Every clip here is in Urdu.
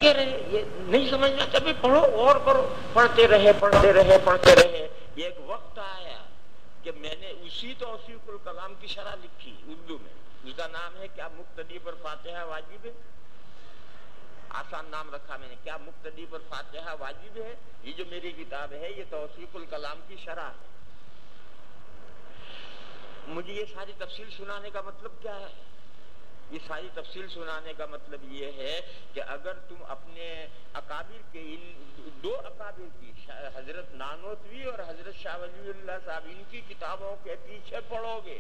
یہ نہیں سمجھنا چاہیے، پڑھو اور کرو، پڑھتے رہے پڑھتے رہے پڑھتے رہے۔ ایک وقت آیا کہ میں نے اسی توثیق الکلام کی شرح لکھی اردو میں، اس کا نام ہے کیا مقتدی پر فاتحہ واجب ہے؟ آسان نام رکھا میں نے، کیا مقتدی پر فاتحہ واجب ہے؟ یہ جو میری کتاب ہے یہ توثیق الکلام کی شرح ہے۔ مجھے یہ ساری تفصیل سنانے کا مطلب کیا ہے؟ یہ ساری تفصیل سنانے کا مطلب یہ ہے کہ اگر تم اپنے اکابر کے ان دو اکابر کی حضرت نانوتوی اور حضرت شاہ ولی اللہ صاحب ان کی کتابوں کے پیچھے پڑھو گے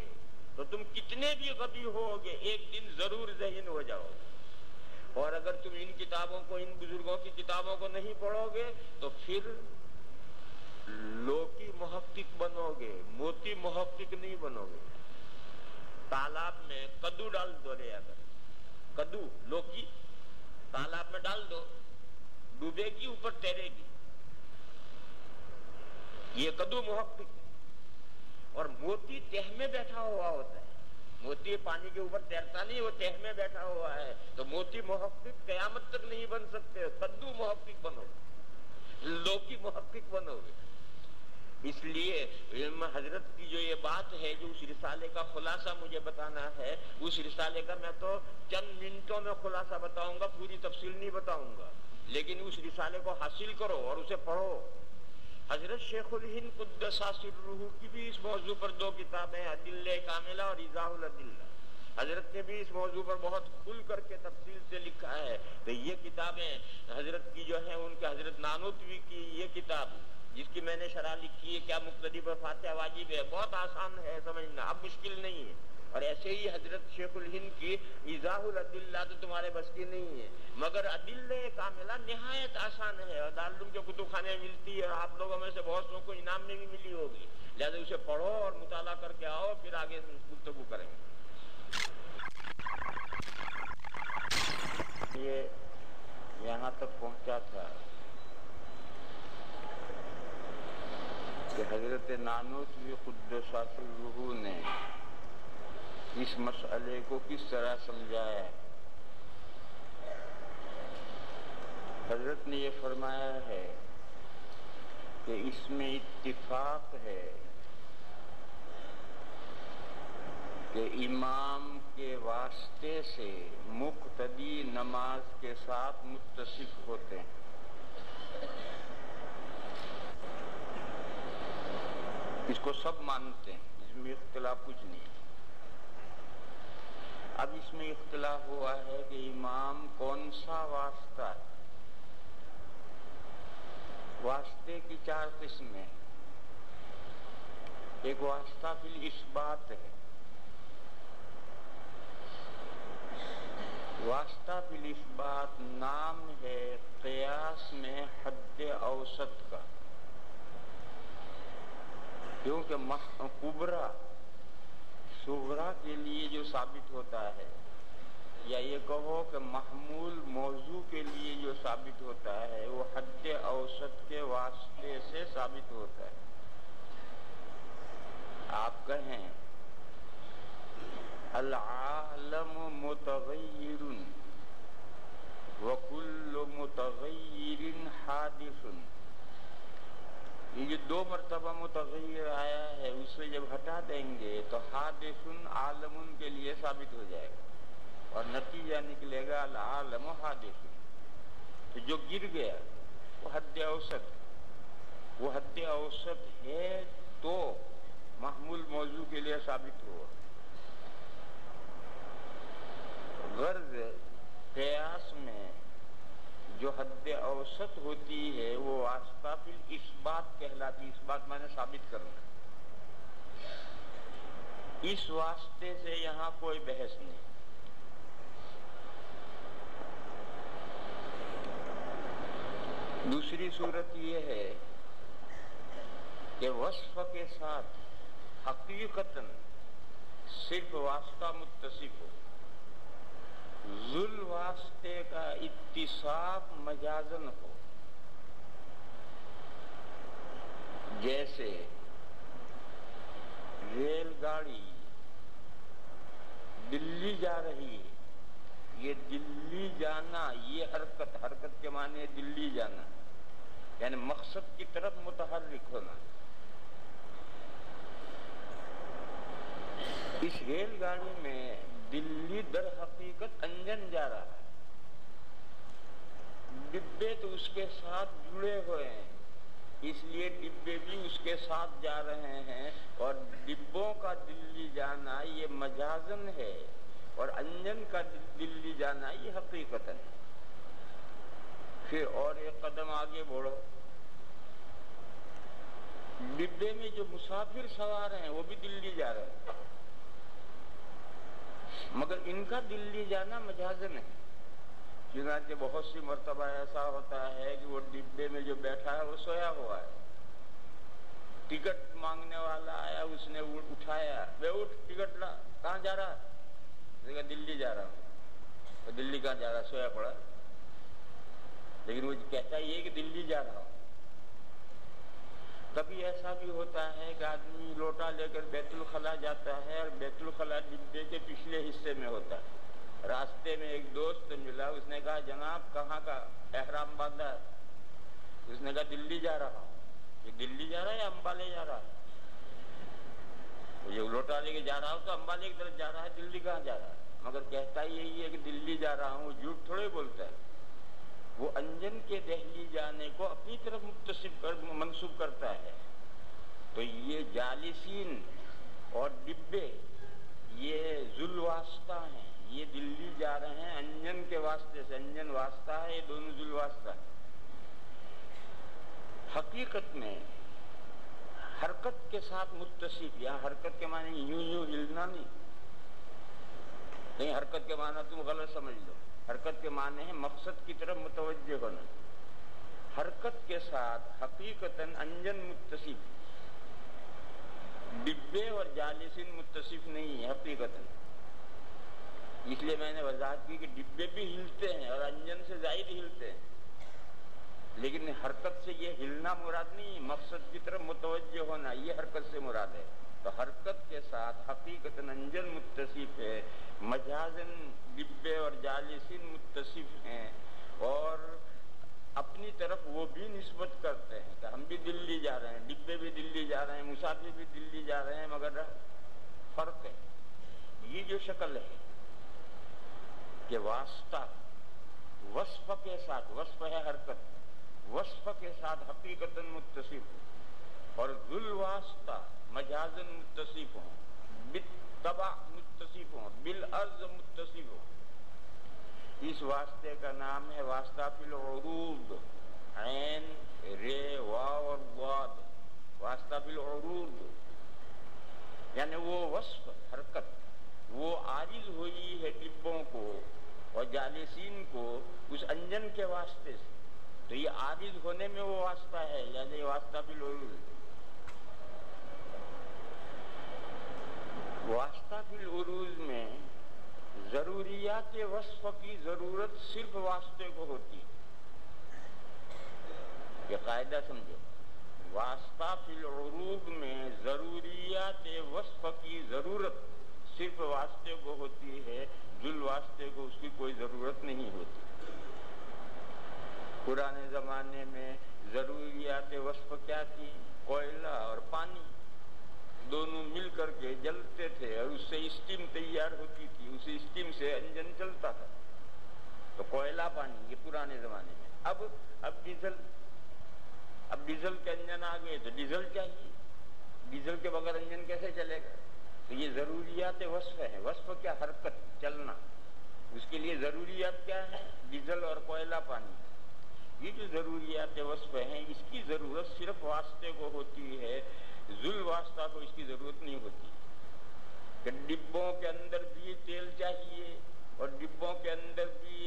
تو تم کتنے بھی غبی ہوگے ایک دن ضرور ذہین ہو جاؤ گے، اور اگر تم ان کتابوں کو، ان بزرگوں کی کتابوں کو نہیں پڑھو گے تو پھر لوکی محقق بنو گے، موتی محقق نہیں بنو گے۔ تالاب میں کدو ڈال دو رے، اگر کدو لوکی تالاب میں ڈال دو، ڈوبے گی اوپر تیرے گی، یہ کدو محقق ہے۔ اور موتی تہ میں بیٹھا ہوا ہوتا ہے، موتی پانی کے اوپر تیرتا نہیں، وہ تہ میں بیٹھا ہوا ہے، تو موتی محقق قیامت تک نہیں بن سکتے، کدو محقق بنو گے، لوکی محقق بنو گے۔ اس لیے حضرت کی جو یہ بات ہے، جو اس رسالے کا خلاصہ مجھے بتانا ہے، اس رسالے کا میں تو چند منٹوں میں خلاصہ بتاؤں گا، پوری تفصیل نہیں بتاؤں گا، لیکن اس رسالے کو حاصل کرو اور اسے پڑھو۔ حضرت شیخ الہند قدس سرہ کی بھی اس موضوع پر دو کتابیں، ادلہ کاملہ اور ایضاح الادلہ، حضرت نے بھی اس موضوع پر بہت کھل کر کے تفصیل سے لکھا ہے۔ تو یہ کتابیں حضرت کی جو ہیں، ان کے حضرت نانوتوی کی یہ کتاب جس کی میں نے شرح لکھی ہے کیا مقتدی پر فاتحہ واجب ہے، بہت آسان ہے سمجھنا، اب مشکل نہیں ہے۔ اور ایسے ہی حضرت شیخ الہند کی ایضاح الادلہ تو تمہارے بس کی نہیں ہے، مگر ادلہ کاملہ نہایت آسان ہے اور دارالعلوم کے کتب خانے میں ملتی ہے، اور آپ لوگوں میں سے بہت سو کو انعام میں بھی ملی ہوگی، لہذا اسے پڑھو اور مطالعہ کر کے آؤ، پھر آگے گفتگو کریں گے۔ یہ یہاں تک پہنچا تھا کہ حضرت نانوتوی قدس سرہ نے اس مسئلے کو کس طرح سمجھایا ہے۔ حضرت نے یہ فرمایا ہے کہ اس میں اتفاق ہے کہ امام کے واسطے سے مقتدی نماز کے ساتھ متصف ہوتے ہیں۔ اس کو سب مانتے ہیں، اس میں اختلاف کچھ نہیں۔ اب اس میں اختلاف ہوا ہے کہ امام کون سا واسطہ ہے۔ واسطے کی چار قسمیں، ایک واسطہ فی الاثبات ہے، واسطہ فی الاثبات نام ہے قیاس میں حد اوسط کا، کیونکہ کبرا صغرا کے لیے جو ثابت ہوتا ہے، یا یہ کہو کہ محمول موضوع کے لیے جو ثابت ہوتا ہے، وہ حد اوسط کے واسطے سے ثابت ہوتا ہے۔ آپ کہیں العالم متغیر وکل متغیر حادث، یہ جو دو مرتبہ متغیر آیا ہے اس سے جب ہٹا دیں گے تو حادث عالم کے لیے ثابت ہو جائے گا اور نتیجہ نکلے گا العالم حادث۔ تو جو گر گیا وہ حد اوسط، وہ حد اوسط ہے تو محمول موضوع کے لیے ثابت ہوا۔ غرض قیاس میں جو حد اوسط ہوتی ہے وہ واسطہ فی الاثبات کہلاتی، اثبات معنی ثابت کرنا۔ اس واسطے سے یہاں کوئی بحث نہیں۔ دوسری صورت یہ ہے کہ وصف کے ساتھ حقیقتاً صرف واسطہ متصف ہو، ذل واسطے کا اتصاف مجازن ہو، جیسے ریل گاڑی دلی جا رہی ہے، یہ دلی جانا یہ حرکت معنی دلی جانا، یعنی مقصد کی طرف متحرک ہونا۔ اس ریل گاڑی میں دلی در حقیقت انجن جا رہا ہے، ڈبے تو اس کے ساتھ جڑے ہوئے ہیں، اس لیے ڈبے بھی اس کے ساتھ جا رہے ہیں، اور ڈبوں کا دلی جانا یہ مجازن ہے، اور انجن کا دلی جانا یہ حقیقت ہے۔ پھر اور ایک قدم آگے بڑھو، ڈبے میں جو مسافر سوار ہیں وہ بھی دلی جا رہے ہیں، مگر ان کا دلی جانا مجازن ہے۔ چنانچہ بہت سی مرتبہ ایسا ہوتا ہے کہ وہ ڈبے میں جو بیٹھا ہے وہ سویا ہوا ہے، ٹکٹ مانگنے والا آیا، اس نے اٹھایا، بے اٹھ ٹکٹ لا، کہاں جا رہا ہے؟ کہا دلی جا رہا ہوں۔ تو دلی کہاں جا رہا؟ سویا پڑا، لیکن وہ کہتا یہ کہ دلی جا رہا ہوں۔ کبھی ایسا بھی ہوتا ہے کہ آدمی لوٹا لے کر بیت الخلا جاتا ہے، اور بیت الخلا ڈبے کے پچھلے حصے میں ہوتا ہے۔ راستے میں ایک دوست ملا، اس نے کہا جناب کہاں کا احرام باندھا ہے؟ اس نے کہا دلی جا رہا ہوں۔ یہ دلی جا رہا ہے یا امبالے جا رہا ہے؟ یہ لوٹا لے کے جا رہا ہوں تو امبالے کی طرف جا رہا ہے، دلی کہاں جا رہا ہے؟ مگر کہتا یہی ہے کہ دلی جا رہا ہوں، وہ جھوٹ تھوڑے بولتا ہے، وہ انجن کے دہلی جانے کو اپنی طرف منسوب کرتا ہے۔ تو یہ جالسین اور ڈبے یہ ذل واسطہ ہیں، یہ دلی جا رہے ہیں انجن کے واسطے سے، انجن واسطہ ہے، یہ دونوں ذل واسطہ ہے۔ حقیقت میں حرکت کے ساتھ متصف، یا حرکت کے معنی یوں یوں ہلنا نہیں، کہیں حرکت کے معنی تم غلط سمجھ لو، حرکت کے معنی ہے مقصد کی طرف متوجہ ہونا۔ حرکت کے ساتھ حقیقتاً انجن متصف، ڈبے اور جالسین متصف نہیں ہے حقیقتاً۔ اس لیے میں نے وضاحت کی کہ ڈبے بھی ہلتے ہیں اور انجن سے زائد ہلتے ہیں، لیکن حرکت سے یہ ہلنا مراد نہیں، مقصد کی طرف متوجہ ہونا یہ حرکت سے مراد ہے۔ تو حرکت کے ساتھ حقیقتاً انجن متصف ہے، مجازن ڈبے اور جالسین متصف ہیں، اور اپنی طرف وہ بھی نسبت کرتے ہیں کہ ہم بھی دلی جا رہے ہیں، ڈبے بھی دلی جا رہے ہیں، مسافر بھی دلی جا رہے ہیں، مگر فرق ہے۔ یہ جو شکل ہے کہ واسطہ وصف کے ساتھ، وصف ہے حرکت، وصف کے ساتھ حقیقتاً متصف، اور ذل واسطہ مجازن متصف ہوں، بالطبع متصف ہوں، بالعرض متصف ہوں۔ اس واسطے کا نام ہے واسطہ فی العروض، عین رے واو اور ضاد، واسطہ فی العروض، یعنی وہ وصف حرکت وہ عارض ہوئی ہے ڈبوں کو اور جالسین کو اس انجن کے واسطے سے، تو یہ عارض ہونے میں وہ واسطہ ہے، یعنی واسطہ فی العروض۔ واسطہ فی العروض میں ضروریات وصف کی ضرورت صرف واسطے کو ہوتی ہے۔ یہ قاعدہ سمجھو، واسطہ فی العروض میں ضروریات وصف کی ضرورت صرف واسطے کو ہوتی ہے، ذل واسطے کو اس کی کوئی ضرورت نہیں ہوتی۔ پرانے زمانے میں ضروریات وصف کیا تھی؟ کوئلہ اور پانی دونوں مل کر کے جلتے تھے، اور اس سے اسٹیم تیار ہوتی تھی، اس اسٹیم سے انجن چلتا تھا۔ تو کوئلہ پانی یہ پرانے زمانے میں۔ اب ڈیزل کے انجن آ گئے تو ڈیزل چاہیے، ڈیزل کے بغیر انجن کیسے چلے گا؟ تو یہ ضروریات وصف ہے۔ وصف کیا؟ حرکت، چلنا، اس کے لیے ضروریات کیا ہے؟ ڈیزل اور کوئلہ پانی۔ یہ جو ضروریات وصف ہیں اس کی ضرورت صرف واسطے کو ہوتی ہے، ذل واسطہ کو اس کی ضرورت نہیں ہوتی۔ کہ ڈبوں کے اندر بھی تیل چاہیے، اور ڈبوں کے اندر بھی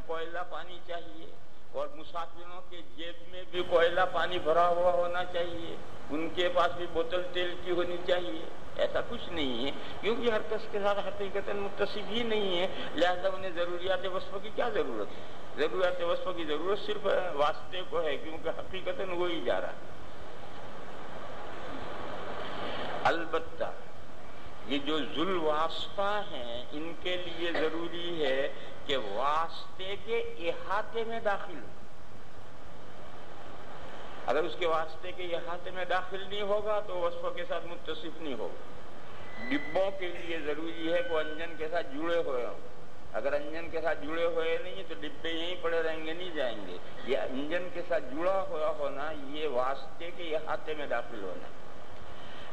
کوئلہ پانی چاہیے، اور مسافروں کے جیب میں بھی کوئلہ پانی بھرا ہوا ہونا چاہیے، ان کے پاس بھی بوتل تیل کی ہونی چاہیے۔ ایسا کچھ نہیں ہے، کیونکہ ہر کس کے ساتھ حقیقتاً متصف ہی نہیں ہے، لہذا انہیں ضروریات وصف کی کیا ضرورت ہے؟ ضروریات وصف کی ضرورت صرف واسطے کو ہے، کیونکہ حقیقتاً وہی جا رہا ہے۔ البتہ یہ جو ذل واسطہ ہیں ان کے لیے ضروری ہے کہ واسطے کے احاطے میں داخل ہو. اگر اس کے واسطے کے احاطے میں داخل نہیں ہوگا تو وصفوں کے ساتھ متصف نہیں ہوگا. ڈبوں کے لیے ضروری ہے کہ انجن کے ساتھ جڑے ہوئے ہوں. اگر انجن کے ساتھ جڑے ہوئے نہیں تو ڈبے یہیں پڑے رہیں گے, نہیں جائیں گے. یہ انجن کے ساتھ جڑا ہوا ہونا, یہ واسطے کے احاطے میں داخل ہونا.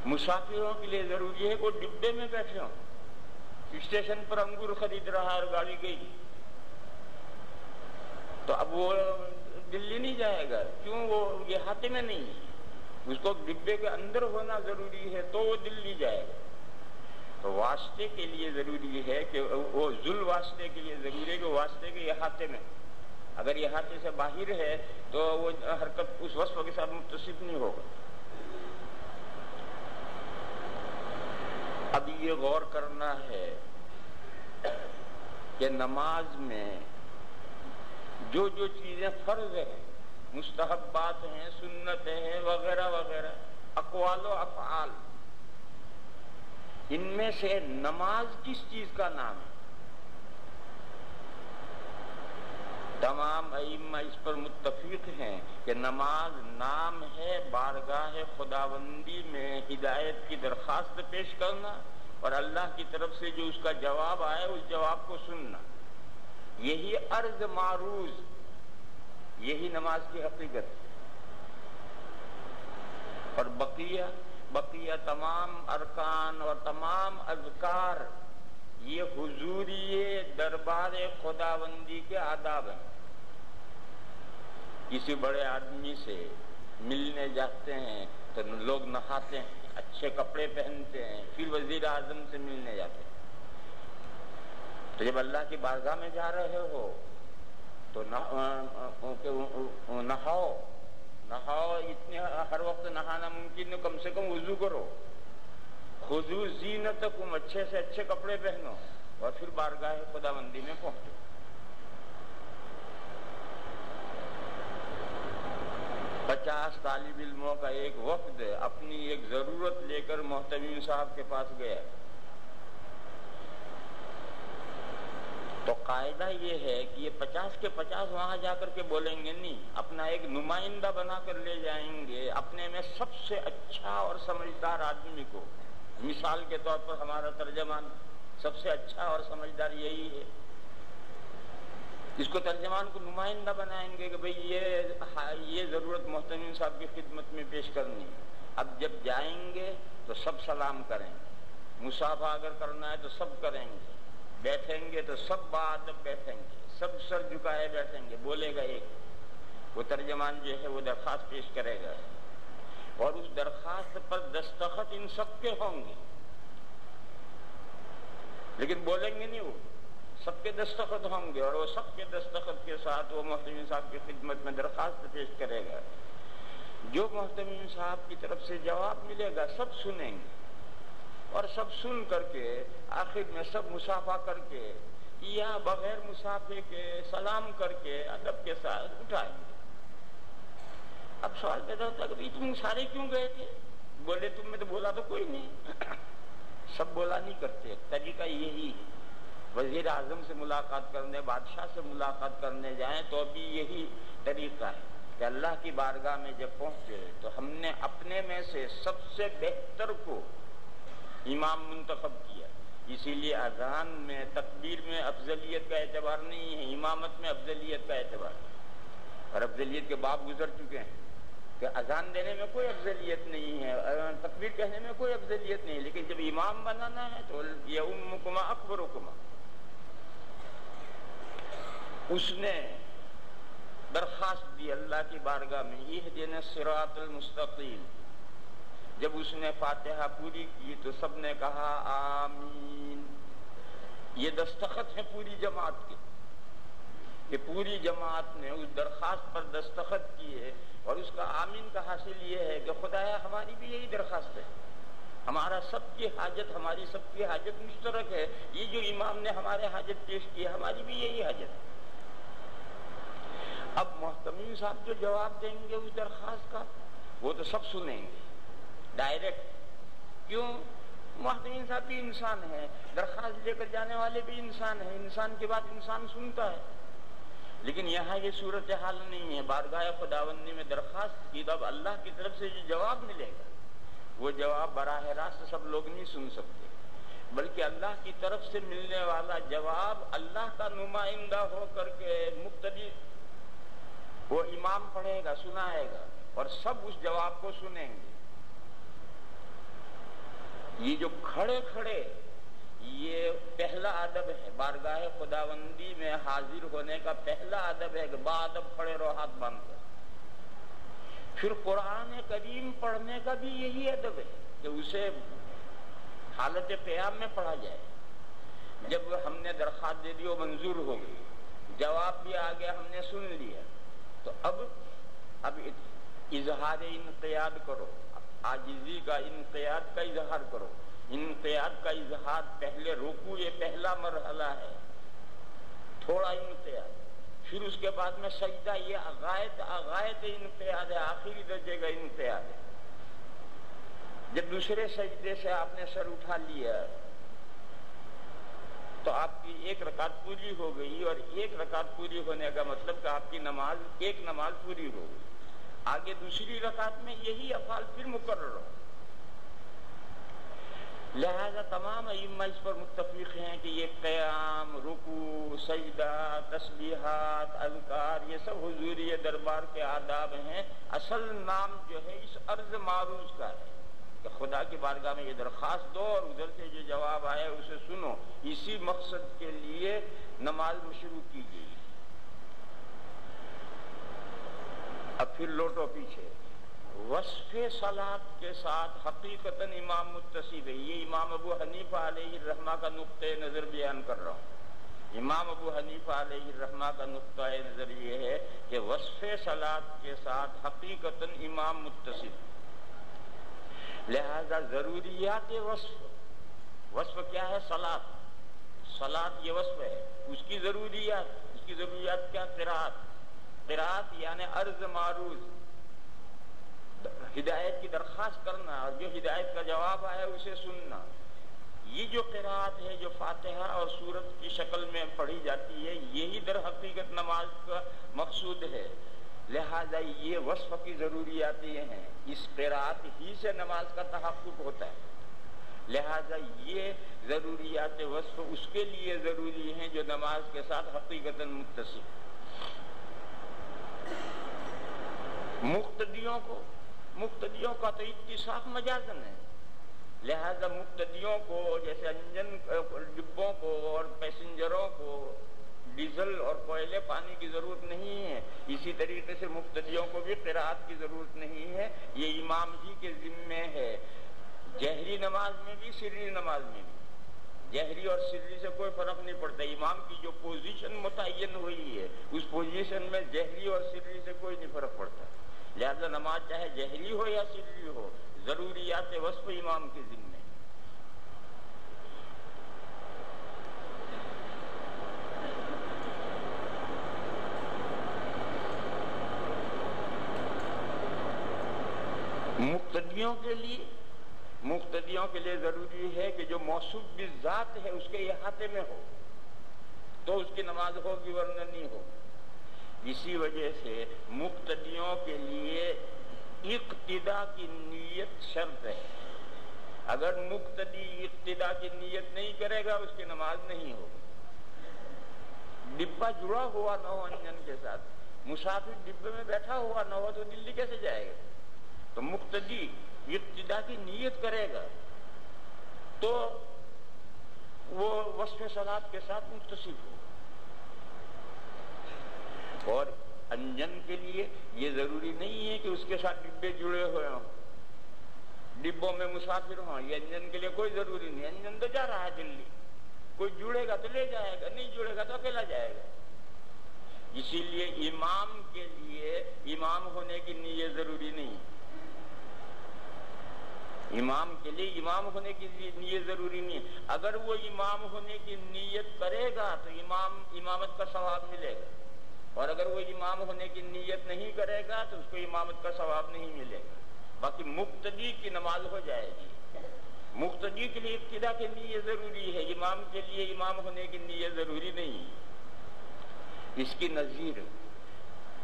مسافروں کے لیے ضروری ہے کہ وہ ڈبے میں بیٹھے ہوں. اسٹیشن پر انگور خرید رہا اور گاڑی گئی تو اب وہ دلی نہیں جائے گا, کیوں؟ وہ احاطے میں نہیں ہے. اس کو ڈبے کے اندر ہونا ضروری ہے تو وہ دلی جائے گا. تو واسطے کے لیے ضروری ہے کہ وہ ذل واسطے کے لیے ضروری ہے کہ واسطے کے احاطے میں. اگر احاطے سے باہر ہے تو وہ حرکت اس وصف کے ساتھ متصف نہیں ہوگا. اب یہ غور کرنا ہے کہ نماز میں جو جو چیزیں فرض ہیں, مستحبات ہیں, سنتیں ہیں وغیرہ وغیرہ, اقوال و افعال, ان میں سے نماز کس چیز کا نام ہے؟ تمام ائمہ اس پر متفق ہیں کہ نماز نام ہے بارگاہ خداوندی میں ہدایت کی درخواست پیش کرنا اور اللہ کی طرف سے جو اس کا جواب آئے اس جواب کو سننا. یہی عرض معروض, یہی نماز کی حقیقت. اور بقیہ تمام ارکان اور تمام اذکار یہ حضوری دربار خداوندی کے آداب ہیں. کسی بڑے آدمی سے ملنے جاتے ہیں تو لوگ نہاتے ہیں, اچھے کپڑے پہنتے ہیں, پھر وزیر اعظم سے ملنے جاتے ہیں. تو جب اللہ کی بارگاہ میں جا رہے ہو تو نہاؤ. اتنے ہر وقت نہانا ممکن ہے, کم سے کم وضو کرو. خذو زینتکم, اچھے سے اچھے کپڑے پہنو اور پھر بارگاہ خداوندی میں پہنچو. پچاس طالب علموں کا ایک وفد اپنی ایک ضرورت لے کر محتمیم صاحب کے پاس گیا. تو قاعدہ یہ ہے کہ یہ 50 کے 50 وہاں جا کر کے بولیں گے نہیں, اپنا ایک نمائندہ بنا کر لے جائیں گے اپنے میں سب سے اچھا اور سمجھدار آدمی کو. مثال کے طور پر ہمارا ترجمان سب سے اچھا اور سمجھدار یہی ہے. اس کو ترجمان کو نمائندہ بنائیں گے کہ بھئی یہ ضرورت محتمیم صاحب کی خدمت میں پیش کرنی ہے. اب جب جائیں گے تو سب سلام کریں گے, مصافحہ اگر کرنا ہے تو سب کریں گے, بیٹھیں گے تو سب باادب بیٹھیں گے, سب سر جھکائے بیٹھیں گے. بولے گا ایک, وہ ترجمان جو ہے وہ درخواست پیش کرے گا اور اس درخواست پر دستخط ان سب کے ہوں گے, لیکن بولیں گے نہیں. وہ سب کے دستخط ہوں گے اور وہ سب کے دستخط کے ساتھ وہ محتمیم صاحب کی خدمت میں درخواست پیش کرے گا. جو محتمیم صاحب کی طرف سے جواب ملے گا سب سنیں گے اور سب سن کر کے آخر میں سب مصافحہ کر کے یا بغیر مصافحے کے سلام کر کے ادب کے ساتھ اٹھائیں گے. اب سوال پیدا ہوتا ہے کہ تم سارے کیوں گئے تھے؟ بولے تم میں تو بولا تو کوئی نہیں. سب بولا نہیں کرتے. طریقہ یہی ہے, وزیر اعظم سے ملاقات کرنے, بادشاہ سے ملاقات کرنے جائیں تو بھی یہی طریقہ ہے کہ اللہ کی بارگاہ میں جب پہنچے تو ہم نے اپنے میں سے سب سے بہتر کو امام منتخب کیا. اسی لیے اذان میں تکبیر میں افضلیت کا اعتبار نہیں ہے, امامت میں افضلیت کا اعتبار ہے. اور افضلیت کے باب گزر چکے ہیں کہ اذان دینے میں کوئی افضلیت نہیں ہے, تکبیر کہنے میں کوئی افضلیت نہیں ہے, لیکن جب امام بنانا ہے تو یؤمکما اکبرکما. اس نے درخواست دی اللہ کی بارگاہ میں, اہدنا الصراط المستقیم. جب اس نے فاتحہ پوری کی تو سب نے کہا آمین. یہ دستخط ہے پوری جماعت کے کہ پوری جماعت نے اس درخواست پر دستخط کیے, اور اس کا آمین کا حاصل یہ ہے کہ خدایا ہماری بھی یہی درخواست ہے, ہمارا سب کی حاجت, ہماری سب کی حاجت مشترک ہے. یہ جو امام نے ہمارے حاجت پیش کی ہماری بھی یہی حاجت ہے. اب محتمیم صاحب جو جواب دیں گے اس درخواست کا وہ تو سب سنیں گے ڈائریکٹ. کیوں؟ محتمین صاحب بھی انسان ہے، درخواست لے کر جانے والے بھی انسان ہیں، انسان کی بات انسان سنتا ہے. لیکن یہاں یہ صورتحال نہیں ہے. بارگاہ خداوندی میں درخواست کی تو اب اللہ کی طرف سے جو جواب ملے گا وہ جواب براہ راست سب لوگ نہیں سن سکتے، بلکہ اللہ کی طرف سے ملنے والا جواب اللہ کا نمائندہ ہو کر کے مقتدی وہ امام پڑھے گا، سنائے گا، اور سب اس جواب کو سنیں گے. یہ جو کھڑے کھڑے یہ پہلا ادب ہے، بارگاہ خداوندی میں حاضر ہونے کا پہلا ادب ہے کہ باادب کھڑے رہو ہاتھ باندھ کر. پھر قرآن کریم پڑھنے کا بھی یہی ادب ہے کہ اسے حالت قیام میں پڑھا جائے. جب ہم نے درخواست دے دی وہ منظور ہو گئی، جواب بھی آ گیا، ہم نے سن لیا، تو اب اظہار انقیاد کرو، عاجزی کا انقیاد کا اظہار کرو. انقیاد کا اظہار پہلے رکوع یہ پہلا مرحلہ ہے، تھوڑا انقیاد، پھر اس کے بعد میں سجدہ یہ غایت انقیاد ہے، آخری درجے کا انقیاد ہے. جب دوسرے سجدے سے آپ نے سر اٹھا لیا تو آپ کی ایک رکعت پوری ہو گئی، اور ایک رکعت پوری ہونے کا مطلب کہ آپ کی ایک نماز پوری ہو گئی. آگے دوسری رکعت میں یہی افعال پھر مکرر ہو. لہذا تمام ائمہ اس پر متفق ہیں کہ یہ قیام، رکوع، سجدہ، تسبیحات، اذکار یہ سب حضوری دربار کے آداب ہیں. اصل نام جو ہے اس عرض معروض کا ہے کہ خدا کی بارگاہ میں یہ درخواست دو اور ادھر سے جو جواب آئے اسے سنو. اسی مقصد کے لیے نماز شروع کی گئی. اب پھر لوٹو پیچھے. وصف صلاۃ کے ساتھ حقیقتاً امام متصف ہے. یہ امام ابو حنیفہ علیہ الرحمہ کا نقطۂ نظر بیان کر رہا ہوں. امام ابو حنیفہ علیہ الرحمہ کا نقطۂ نظر یہ ہے کہ وصف صلاۃ کے ساتھ حقیقتاً امام متصف. لہذا ضروریات وصف کیا ہے؟ صلاۃ یہ وصف ہے. اس کی ضروریات کیا؟ قرات یعنی عرض معروض، ہدایت کی درخواست کرنا اور جو ہدایت کا جواب آیا اسے سننا. یہ جو قرات ہے جو فاتحہ اور سورت کی شکل میں پڑھی جاتی ہے یہی در حقیقت نماز کا مقصود ہے. لہذا یہ وصف کی ضروریات یہ ہیں، اس قرات ہی سے نماز کا تحقق ہوتا ہے. لہذا یہ ضروریات وصف اس کے لیے ضروری ہیں جو نماز کے ساتھ حقیقتاً متصف. مقتدیوں کا تو اتساق مجازن ہے. لہذا مقتدیوں کو جیسے انجن ڈبوں کو اور پیسنجروں کو ڈیزل اور کوئلے پانی کی ضرورت نہیں ہے، اسی طریقے سے مقتدیوں کو بھی قرات کی ضرورت نہیں ہے. یہ امام ہی کے ذمے ہے، جہری نماز میں بھی سری نماز میں بھی. جہری اور سری سے کوئی فرق نہیں پڑتا. امام کی جو پوزیشن متعین ہوئی ہے اس پوزیشن میں جہری اور سری سے کوئی نہیں فرق پڑتا. لہذا نماز چاہے جہری ہو یا سری ہو، ضروریات وصف امام کے ذمے. مقتدیوں کے لیے ضروری ہے کہ جو موصوف بالذات ہے اس کے احاطے میں ہو تو اس کی نماز ہوگی ورنہ نہیں ہوگی. اسی وجہ سے مقتدیوں کے لیے اقتداء کی نیت شرط ہے. اگر مقتدی اقتداء کی نیت نہیں کرے گا اس کی نماز نہیں ہوگی. ڈبہ جڑا ہوا نہ ہو انجن کے ساتھ، مسافر ڈبے میں بیٹھا ہوا نہ ہو تو دلی کیسے جائے گا؟ تو مقتدی اقتداء کی نیت کرے گا تو وہ وصف صلاۃ کے ساتھ متصف ہو. اور انجن کے لیے یہ ضروری نہیں ہے کہ اس کے ساتھ ڈبے جڑے ہوئے ہوں، ڈبوں میں مسافر ہوں. یہ انجن کے لیے کوئی ضروری نہیں. انجن تو جا رہا ہے دلی، کوئی جڑے گا تو لے جائے گا، نہیں جڑے گا تو اکیلا جائے گا. اسی لیے امام کے لیے امام ہونے کی نیت ضروری نہیں. امام کے لیے امام ہونے کی نیت ضروری نہیں ہے. اگر وہ امام ہونے کی نیت کرے گا تو امامت کا ثواب ملے گا، اور اگر وہ امام ہونے کی نیت نہیں کرے گا تو اس کو امامت کا ثواب نہیں ملے گا. باقی مقتدی کی نماز ہو جائے گی. مقتدی کے لیے ابتدا کی نیت ضروری ہے، امام کے لیے امام ہونے کی نیت ضروری نہیں۔ اس کی نظیر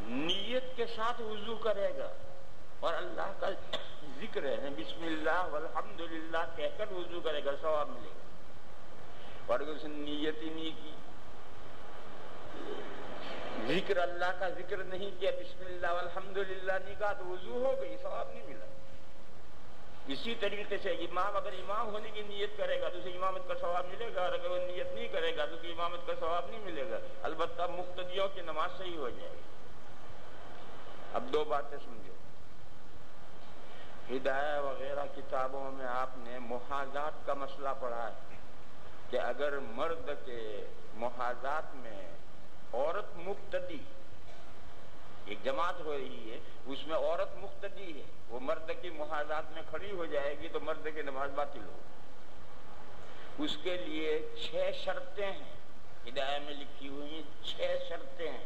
نیت کے ساتھ وضو کرے گا اور اللہ کا ذکر ہے بسم اللہ والحمدللہ کہہ کر وضو کرے گا، ثواب ملے گا۔ اور اگر اس نے نیت ہی نہیں کی، ذکر اللہ کا ذکر نہیں کیا، بسم اللہ والحمدللہ نہیں کہا، تو وضو ہو گئی، ثواب نہیں ملا۔ اسی طریقے سے امام اگر امام ہونے کی نیت کرے گا تو اسے امامت کا ثواب ملے گا، اور اگر وہ نیت نہیں کرے گا تو اسے امامت کا ثواب نہیں ملے گا، البتہ مقتدیوں کی نماز صحیح ہو جائے گی۔ اب دو باتیں سمجھو، ہدایہ وغیرہ کتابوں میں آپ نے محاذات کا مسئلہ پڑھا ہے کہ اگر مرد کے محاذات میں عورت مقتدی، ایک جماعت ہو رہی ہے اس میں عورت مقتدی ہے، وہ مرد کی محاذات میں کھڑی ہو جائے گی تو مرد کی نماز باطل ہو۔ اس کے لیے 6 شرطیں ہیں، ہدایہ میں لکھی ہوئی ہیں 6 شرطیں ہیں۔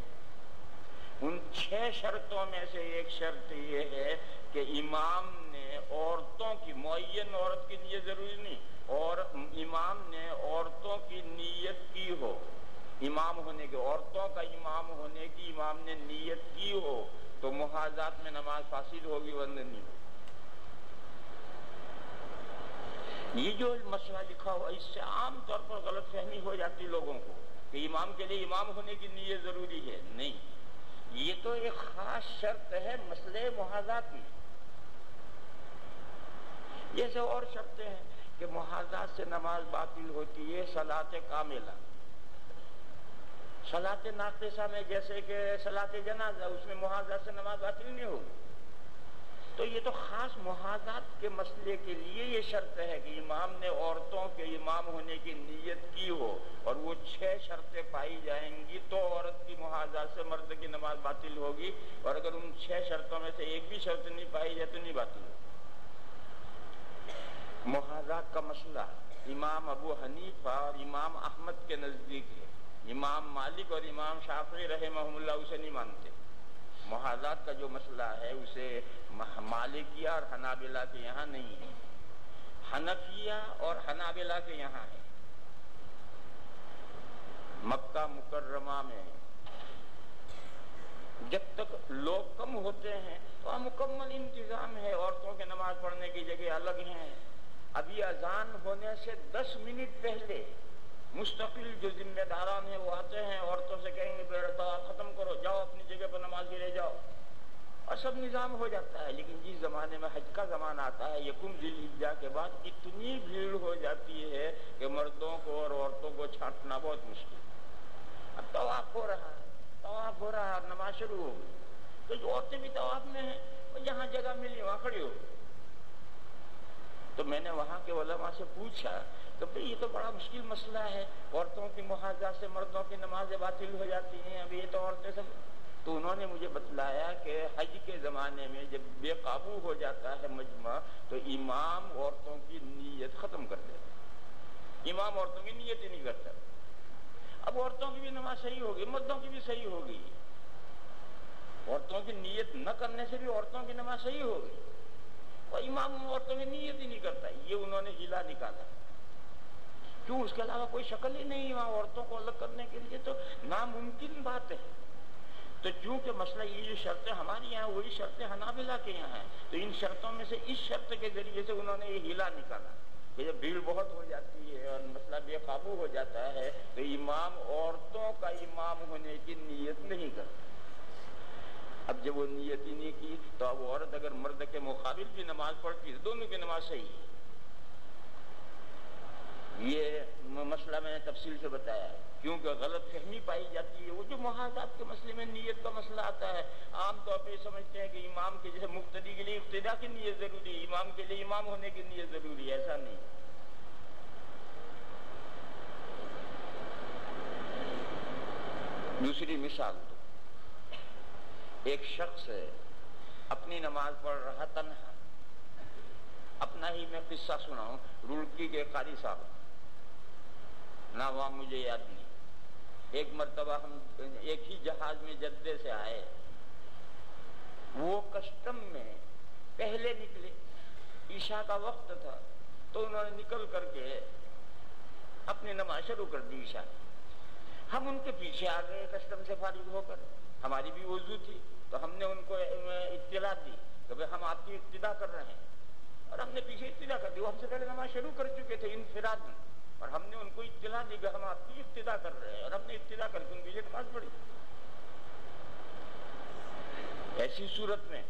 ان 6 شرطوں میں سے ایک شرط یہ ہے کہ امام نے عورتوں کی، معین عورت کی نیت ضروری نہیں، اور امام نے عورتوں کی نیت کی ہو، امام ہونے کے، عورتوں کا امام ہونے کی امام نے نیت کی ہو تو محاذات میں نماز فاسد ہوگی ورنہ نہیں۔ یہ جو مسئلہ لکھا ہوا اس سے عام طور پر غلط فہمی ہو جاتی لوگوں کو کہ امام کے لیے امام ہونے کی نیت ضروری ہے، نہیں، یہ تو ایک خاص شرط ہے مسئلے محاذات میں۔ جیسے اور شرطیں ہیں کہ محاذات سے نماز باطل ہوتی ہے، صلاۃ کاملہ، صلاۃ ناقصہ میں جیسے کہ صلاۃ جنازہ، اس میں محاذات سے نماز باطل نہیں ہوگی۔ تو یہ تو خاص محاذات کے مسئلے کے لیے یہ شرط ہے کہ امام نے عورتوں کے امام ہونے کی نیت کی ہو اور وہ 6 شرطیں پائی جائیں گی تو عورت کی محاذات سے مرد کی نماز باطل ہوگی، اور اگر ان 6 شرطوں میں سے ایک بھی شرط نہیں پائی جائے تو نہیں باطل ہوگی۔ محاذات کا مسئلہ امام ابو حنیفہ اور امام احمد کے نزدیک ہے، امام مالک اور امام شافعی رحمہم اللہ اسے نہیں مانتے۔ محاذات کا جو مسئلہ ہے اسے مالکیہ اور حنابلہ کے یہاں نہیں ہے، حنفیہ اور حنابلہ کے یہاں ہے۔ مکہ مکرمہ میں جب تک لوگ کم ہوتے ہیں تو مکمل انتظام ہے، عورتوں کے نماز پڑھنے کی جگہ الگ ہیں۔ ابھی اذان ہونے سے 10 منٹ پہلے مستقل جو ذمہ داران ہیں وہ آتے ہیں، عورتوں سے کہیں گے بیڑا ختم کرو، جاؤ اپنی جگہ پر نماز کے لیے جاؤ، اور سب نظام ہو جاتا ہے۔ لیکن جس زمانے میں حج کا زمانہ آتا ہے، یکم ذی الحجہ کے بعد اتنی بھیڑ ہو جاتی ہے کہ مردوں کو اور عورتوں کو چھانٹنا بہت مشکل۔ اب طواف ہو رہا ہے، طواف ہو رہا ہے، نماز شروع ہو گئی تو جو عورتیں بھی طواف میں ہیں جہاں جگہ ملی وہاں کھڑی ہو گئی۔ تو میں نے وہاں کے علماء سے پوچھا کہ بھئی یہ تو بڑا مشکل مسئلہ ہے، عورتوں کی محاذات سے مردوں کی نمازیں باطل ہو جاتی ہیں، اب یہ تو عورتیں سب، تو انہوں نے مجھے بتلایا کہ حج کے زمانے میں جب بے قابو ہو جاتا ہے مجمع تو امام عورتوں کی نیت ختم کر دیتا ہے، امام عورتوں کی نیت ہی نہیں کرتا۔ اب عورتوں کی بھی نماز صحیح ہوگی، مردوں کی بھی صحیح ہوگی، عورتوں کی نیت نہ کرنے سے بھی عورتوں کی نماز صحیح ہوگی، اور امام عورتوں کی نیت ہی نہیں کرتا۔ یہ انہوں نے ہیلا نکالا، کیوں؟ اس کے علاوہ کوئی شکل ہی نہیں وہاں عورتوں کو الگ کرنے کے لیے، تو ناممکن بات ہے۔ تو چونکہ مسئلہ یہ جو شرطیں ہماری یہاں وہی شرطیں حنابلہ کے یہاں ہیں، تو ان شرطوں میں سے اس شرط کے ذریعے سے انہوں نے یہ ہیلا نکالا کہ جب بھیڑ بہت ہو جاتی ہے اور مسئلہ بے قابو ہو جاتا ہے تو امام عورتوں کا امام ہونے کی نیت نہیں کرتا۔ اب جب وہ نیت ہی نہیں کی تو اب عورت اگر مرد کے مقابل بھی نماز پڑھتی ہے دونوں کی نماز صحیح ہے۔ یہ مسئلہ میں نے تفصیل سے بتایا ہے، کیونکہ غلط فہمی پائی جاتی ہے۔ وہ جو محاذات کے مسئلے میں نیت کا مسئلہ آتا ہے، عام طور پہ سمجھتے ہیں کہ امام کے جیسے مقتدی کے لیے اقتداء کی نیت ضروری ہے، امام کے لیے امام ہونے کی نیت ضروری ہے، ایسا نہیں۔ دوسری مثال دو، ایک شخص اپنی نماز پڑھ رہا تنہا، اپنا ہی میں قصہ سناؤں، رڑکی کے قاری صاحب، نام مجھے یاد نہیں، ایک مرتبہ ہم ایک ہی جہاز میں جدے سے آئے، وہ کسٹم میں پہلے نکلے، عشاء کا وقت تھا، تو انہوں نے نکل کر کے اپنی نماز شروع کر دی عشاء. ہم ان کے پیچھے آ گئے کسٹم سے فارغ ہو کر. ہماری بھی وضو تھی تو ہم نے ان کو اطلاع دی کہ بھئی ہم آپ کی ابتدا کر رہے ہیں, اور ہم نے پیچھے ابتدا کر دی. وہ ہم سے پہلے نماز شروع کر چکے تھے انفراد میں, اور ہم نے ان کو اطلاع دی کہ ہم آپ کی ابتدا کر رہے ہیں, اور ہم نے ابتدا کر کے ان کے لیے نماز پڑھی. ایسی صورت میں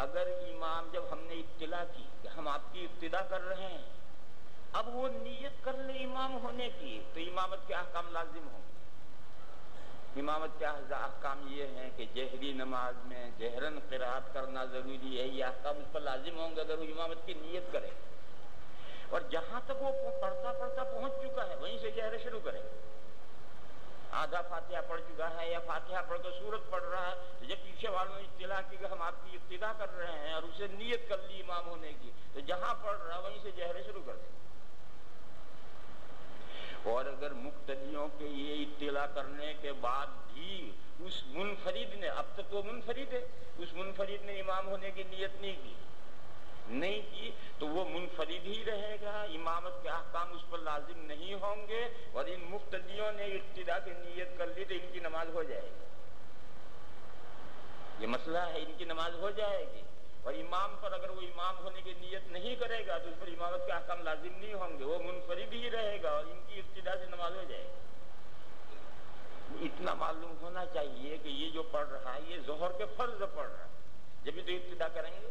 اگر امام, جب ہم نے اطلاع کی کہ ہم آپ کی ابتدا کر رہے ہیں, اب وہ نیت کر لے امام ہونے کی, تو امامت کے احکام لازم ہوں گے. امامت کے احکام یہ ہیں کہ جہری نماز میں جہرن قرات کرنا ضروری ہے, یہ احکام اس پر لازم ہوں گے اگر وہ امامت کی نیت کرے. اور جہاں تک وہ پڑھتا پڑھتا پہنچ چکا ہے وہیں سے جہر شروع کرے. آدھا فاتحہ پڑھ چکا ہے یا فاتحہ پڑھ کر سورت پڑھ رہا ہے, تو جب پیچھے والوں نے اطلاع کی کہ ہم آپ کی ابتدا کر رہے ہیں اور اسے نیت کر لی امام ہونے کی, تو جہاں پڑھ رہا وہیں سے جہر شروع کر دے. اور اگر مقتدیوں کے یہ اطلاع کرنے کے بعد بھی اس منفرد نے, اب تک وہ منفرد ہے, اس منفرد نے امام ہونے کی نیت نہیں کی تو وہ منفرد ہی رہے گا, امامت کے احکام اس پر لازم نہیں ہوں گے. اور ان مقتدیوں نے ابتدا کی نیت کر لی تو ان کی نماز ہو جائے گی. یہ مسئلہ ہے, ان کی نماز ہو جائے گی. اور امام پر اگر وہ امام ہونے کی نیت نہیں کرے گا تو اس پر امامت کے احکام لازم نہیں ہوں گے, وہ منفرد ہی رہے گا اور ان کی ابتدا سے نماز ہو جائے گی. اتنا معلوم ہونا چاہیے کہ یہ جو پڑھ رہا ہے یہ ظہر کے فرض پڑھ رہا ہے, جب تو ابتدا کریں گے.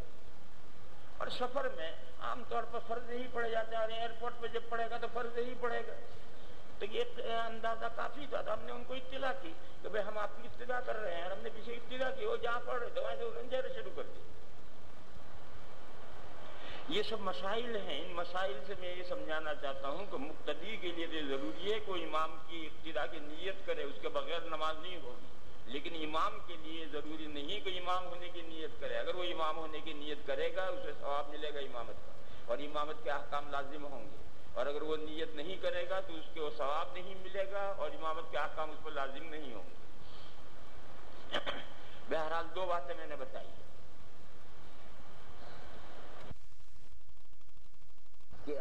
اور سفر میں عام طور پر فرض ہی پڑے جاتے ہیں, اور ایئرپورٹ پہ جب پڑھے گا تو فرض ہی پڑے گا. تو یہ اندازہ کافی تھا, تو ہم نے ان کو اطلاع کی کہ بھئی ہم آپ کی ابتدا کر رہے ہیں, اور ہم نے پیچھے ابتدا کی, وہ جہاں پڑھ رہے تھے وہاں سے جہر شروع کر دی. یہ سب مسائل ہیں. ان مسائل سے میں یہ سمجھانا چاہتا ہوں کہ مقتدی کے لیے تو ضروری ہے کہ امام کی ابتدا کی نیت کرے, اس کے بغیر نماز نہیں ہوگی. لیکن امام کے لیے ضروری نہیں کہ امام ہونے کی نیت کرے. اگر وہ امام ہونے کی نیت کرے گا اسے ثواب ملے گا امامت کا, اور امامت کے احکام لازم ہوں گے. اور اگر وہ نیت نہیں کرے گا تو اس کو ثواب نہیں ملے گا, اور امامت کے احکام اس پر لازم نہیں ہوں گے. بہرحال دو باتیں میں نے بتائی کہ